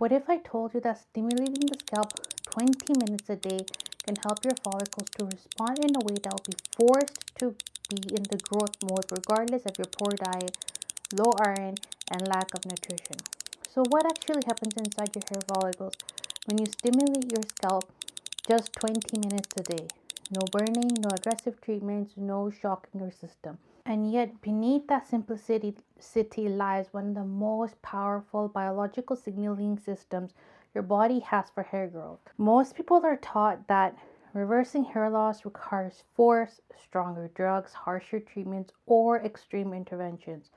What if I told you that stimulating the scalp 20 minutes a day can help your follicles to respond in a way that will be forced to be in the growth mode regardless of your poor diet, low iron, and lack of nutrition? So what actually happens inside your hair follicles when you stimulate your scalp just 20 minutes a day? No burning, no aggressive treatments, no shocking your system. And yet, beneath that simplicity lies one of the most powerful biological signaling systems your body has for hair growth. Most people are taught that reversing hair loss requires force, stronger drugs, harsher treatments, or extreme interventions.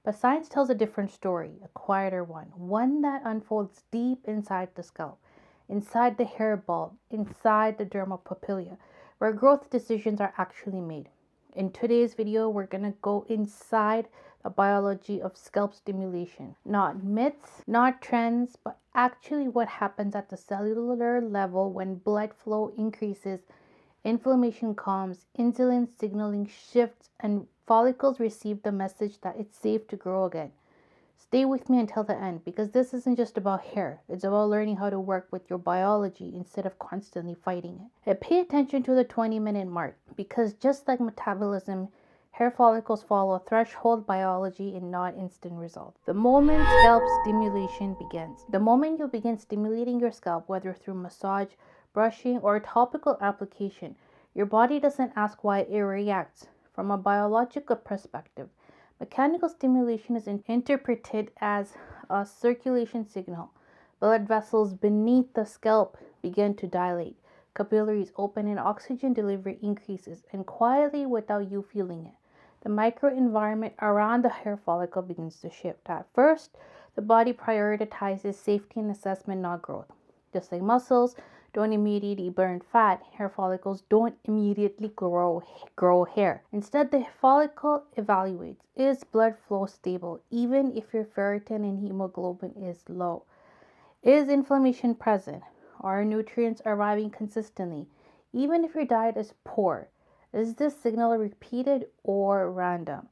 But science tells a different story, a quieter one that unfolds deep inside the scalp, inside the hair bulb, inside the dermal papilla, where growth decisions are actually made. In today's video, we're going to go inside the biology of scalp stimulation. Not myths, not trends, but actually what happens at the cellular level when blood flow increases, inflammation calms, insulin signaling shifts, and follicles receive the message that it's safe to grow again. Stay with me until the end because this isn't just about hair. It's about learning how to work with your biology instead of constantly fighting it. And pay attention to the 20-minute mark because just like metabolism, hair follicles follow threshold biology and not instant results. The moment scalp stimulation begins. The moment you begin stimulating your scalp, whether through massage, brushing, or topical application, your body doesn't ask why it reacts. From a biological perspective, mechanical stimulation is interpreted as a circulation signal. Blood vessels beneath the scalp begin to dilate. Capillaries open and oxygen delivery increases, and quietly without you feeling it, the microenvironment around the hair follicle begins to shift. At first, the body prioritizes safety and assessment, not growth. Just like muscles don't immediately burn fat, hair follicles don't immediately grow hair. Instead, the follicle evaluates, is blood flow stable even if your ferritin and hemoglobin is low? Is inflammation present? Are nutrients arriving consistently even if your diet is poor? Is this signal repeated or random?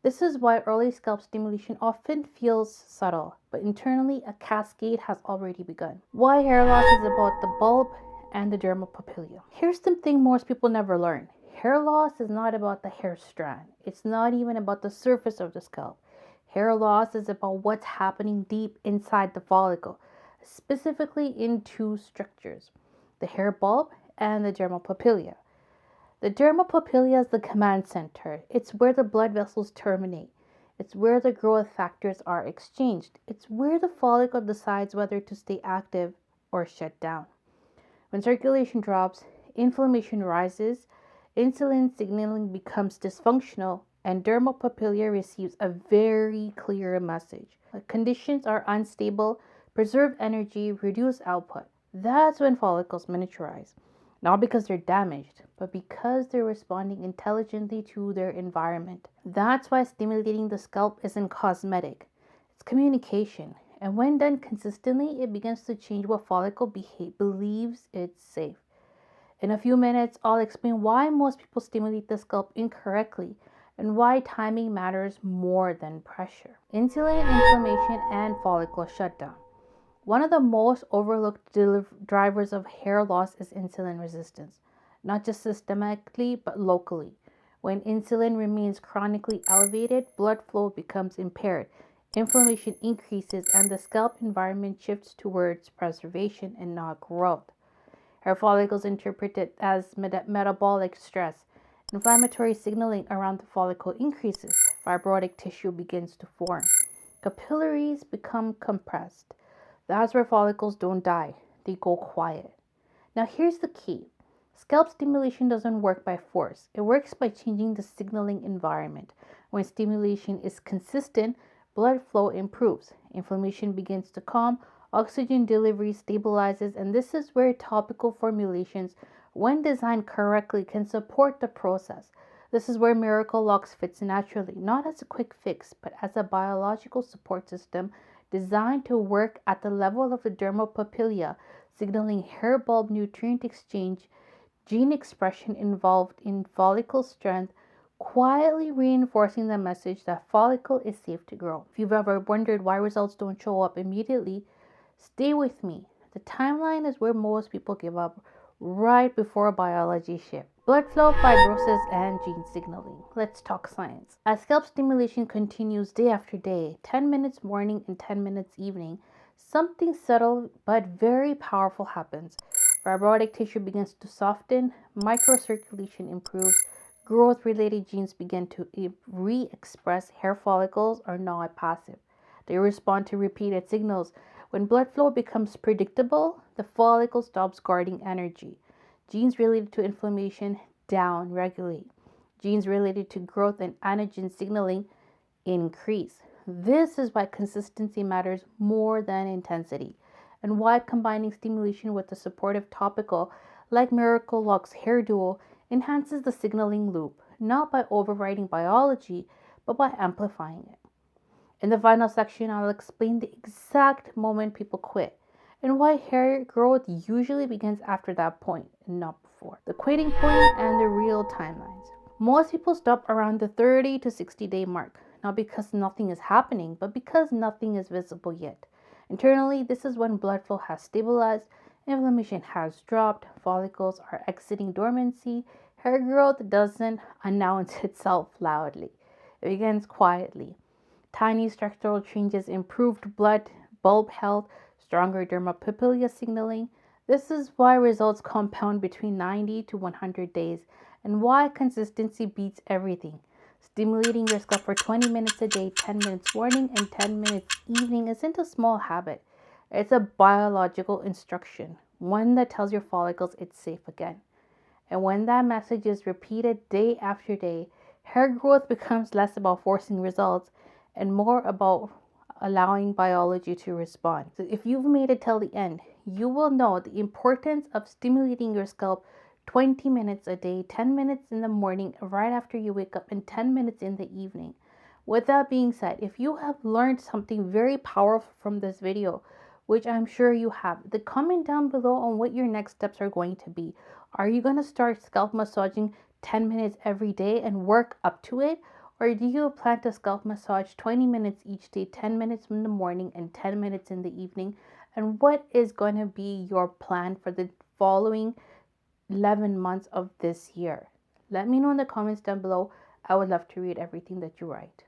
This is why early scalp stimulation often feels subtle, but internally a cascade has already begun. Why hair loss is about the bulb and the dermal papilla. Here's something most people never learn. Hair loss is not about the hair strand. It's not even about the surface of the scalp. Hair loss is about what's happening deep inside the follicle, specifically in two structures, the hair bulb and the dermal papilla. The dermal papilla is the command center. It's where the blood vessels terminate. It's where the growth factors are exchanged. It's where the follicle decides whether to stay active or shut down. When circulation drops, inflammation rises, insulin signaling becomes dysfunctional, and dermal papilla receives a very clear message. Conditions are unstable, preserve energy, reduce output. That's when follicles miniaturize. Not because they're damaged, but because they're responding intelligently to their environment. That's why stimulating the scalp isn't cosmetic. It's communication. And when done consistently, it begins to change what follicle believes it's safe. In a few minutes, I'll explain why most people stimulate the scalp incorrectly and why timing matters more than pressure. Insulin, inflammation, and follicle shutdown. One of the most overlooked drivers of hair loss is insulin resistance, not just systemically, but locally. When insulin remains chronically elevated, blood flow becomes impaired, inflammation increases, and the scalp environment shifts towards preservation and not growth. Hair follicles interpret it as metabolic stress. Inflammatory signaling around the follicle increases, fibrotic tissue begins to form. Capillaries become compressed. That's where follicles don't die, they go quiet. Now here's the key. Scalp stimulation doesn't work by force. It works by changing the signaling environment. When stimulation is consistent, blood flow improves, inflammation begins to calm, oxygen delivery stabilizes, and this is where topical formulations, when designed correctly, can support the process. This is where Miracle Locks fits naturally, not as a quick fix, but as a biological support system designed to work at the level of the dermal papilla, signaling hair bulb nutrient exchange, gene expression involved in follicle strength, quietly reinforcing the message that follicle is safe to grow. If you've ever wondered why results don't show up immediately, Stay with me. The timeline is where most people give up right before biology shift. Blood flow, fibrosis, and gene signaling. Let's talk science. As scalp stimulation continues day after day, 10 minutes morning and 10 minutes evening, something subtle but very powerful happens. Fibrotic tissue begins to soften, microcirculation improves, growth related genes begin to re express. Hair follicles are not passive. They respond to repeated signals. When blood flow becomes predictable, the follicle stops guarding energy. Genes related to inflammation down regulate. Genes related to growth and anagen signaling increase. This is why consistency matters more than intensity, and why combining stimulation with a supportive topical like Miracle Lock's hair duo enhances the signaling loop, not by overriding biology, but by amplifying it. In the final section, I'll explain the exact moment people quit and why hair growth usually begins after that point and not before. The quitting point and the real timelines. Most people stop around the 30 to 60-day mark, not because nothing is happening, but because nothing is visible yet. Internally, this is when blood flow has stabilized, inflammation has dropped, follicles are exiting dormancy, hair growth doesn't announce itself loudly. It begins quietly. Tiny structural changes, improved blood bulb health, stronger dermal papilla signaling. This is why results compound between 90 to 100 days and why consistency beats everything. Stimulating your scalp for 20 minutes a day, 10 minutes morning and 10 minutes evening isn't a small habit. It's a biological instruction, one that tells your follicles it's safe again. And when that message is repeated day after day, hair growth becomes less about forcing results and more about allowing biology to respond. So if you've made it till the end, you will know the importance of stimulating your scalp 20 minutes a day, 10 minutes in the morning right after you wake up, and 10 minutes in the evening. With that being said, if you have learned something very powerful from this video, which I'm sure you have, then comment down below on what your next steps are going to be. Are you going to start scalp massaging 10 minutes every day and work up to it? Or do you plan to scalp massage 20 minutes each day, 10 minutes in the morning and 10 minutes in the evening? And what is going to be your plan for the following 11 months of this year? Let me know in the comments down below. I would love to read everything that you write.